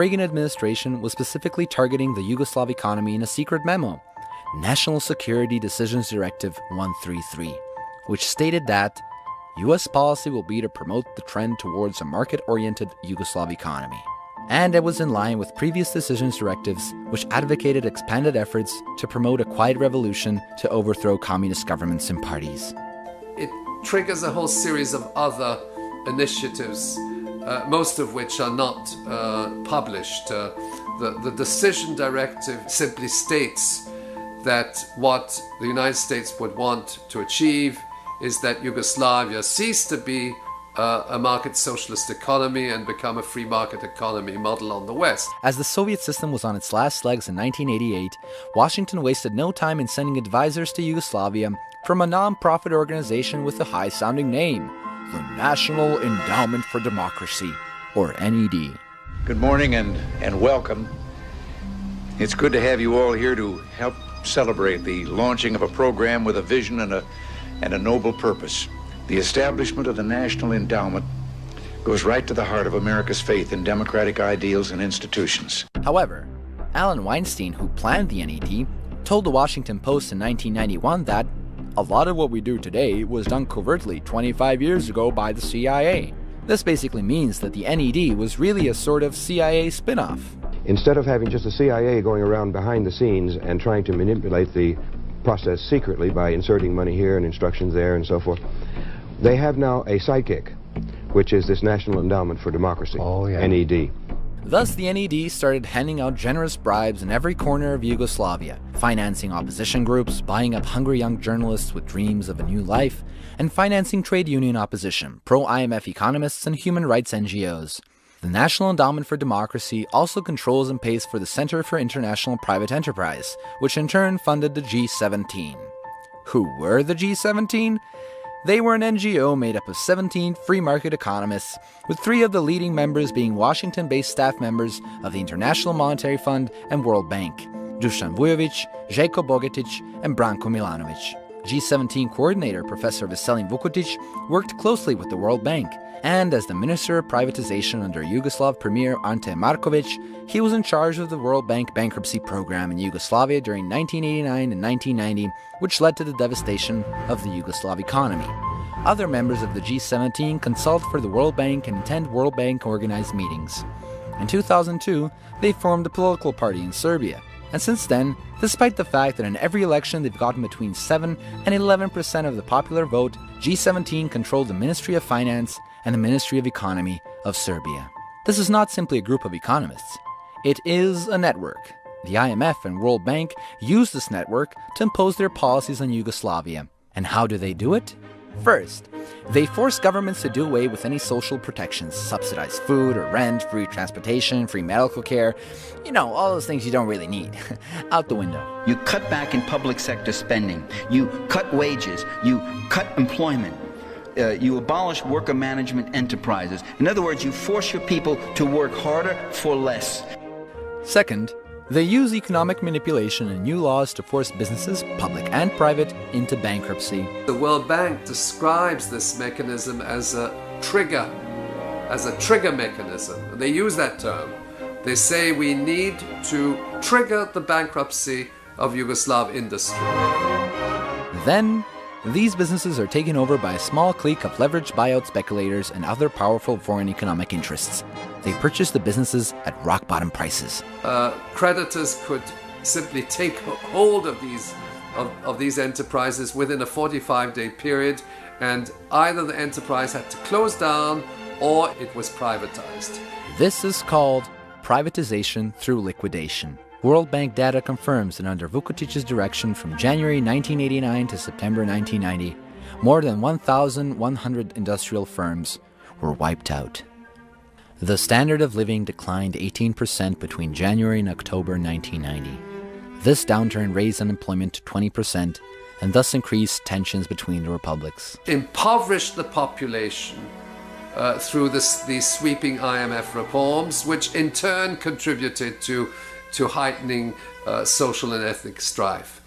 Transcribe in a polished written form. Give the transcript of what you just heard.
Reagan administration was specifically targeting the Yugoslav economy in a secret memo, National Security Decisions Directive 133, which stated that U.S. policy will be to promote the trend towards a market-oriented Yugoslav economy. And it was in line with previous decisions directives which advocated expanded efforts to promote a quiet revolution to overthrow communist governments and parties. It triggers a whole series of other initiatives, most of which are not published. The decision directive simply states that what the United States would want to achieve is that Yugoslavia cease to be a market socialist economy and become a free market economy model on the West. As the Soviet system was on its last legs in 1988, Washington wasted no time in sending advisors to Yugoslavia from a non-profit organization with a high-sounding name, the National Endowment for Democracy, or NED. Good morning and welcome. It's good to have you all here to help celebrate the launching of a program with a vision and a noble purpose. The establishment of the National Endowment goes right to the heart of America's faith in democratic ideals and institutions. However, Alan Weinstein, who planned the NED, told the Washington Post in 1991 that a lot of what we do today was done covertly 25 years ago by the CIA. This basically means that the NED was really a sort of CIA spin-off. Instead of having just the CIA going around behind the scenes and trying to manipulate the process secretly by inserting money here and instructions there and so forth, they have now a sidekick, which is this National Endowment for Democracy, NED. Thus, the NED started handing out generous bribes in every corner of Yugoslavia, financing opposition groups, buying up hungry young journalists with dreams of a new life, and financing trade union opposition, pro-IMF economists, and human rights NGOs. The National Endowment for Democracy also controls and pays for the Center for International Private Enterprise, which in turn funded the G17. Who were the G17? They were an NGO made up of 17 free market economists, with 3 of the leading members being Washington-based staff members of the International Monetary Fund and World Bank, Dusan Vujovic, Željko Bogatic, and Branko Milanovic. G17 coordinator Professor Veselin Vukotic worked closely with the World Bank, and as the Minister of Privatization under Yugoslav Premier Ante Markovic, he was in charge of the World Bank bankruptcy program in Yugoslavia during 1989 and 1990, which led to the devastation of the Yugoslav economy. Other members of the G17 consult for the World Bank and attend World Bank organized meetings. In 2002, they formed a political party in Serbia, and since then, despite the fact that in every election they've gotten between 7 and 11% of the popular vote, G17 controlled the Ministry of Finance and the Ministry of Economy of Serbia. This is not simply a group of economists. It is a network. The IMF and World Bank use this network to impose their policies on Yugoslavia. And how do they do it? First, they force governments to do away with any social protections, subsidized food or rent, free transportation, free medical care, all those things you don't really need, out the window. You cut back in public sector spending, you cut wages, you cut employment, you abolish worker management enterprises. In other words, you force your people to work harder for less. Second, they use economic manipulation and new laws to force businesses, public and private, into bankruptcy. The World Bank describes this mechanism as a trigger mechanism. And they use that term. They say we need to trigger the bankruptcy of Yugoslav industry. Then, these businesses are taken over by a small clique of leveraged buyout speculators and other powerful foreign economic interests. They purchase the businesses at rock-bottom prices. Creditors could simply take hold of these enterprises within a 45-day period, and either the enterprise had to close down or it was privatized. This is called privatization through liquidation. World Bank data confirms that under Vukotic's direction from January 1989 to September 1990, more than 1,100 industrial firms were wiped out. The standard of living declined 18% between January and October 1990. This downturn raised unemployment to 20% and thus increased tensions between the republics. Impoverished the population through these sweeping IMF reforms, which in turn contributed to heightening social and ethnic strife.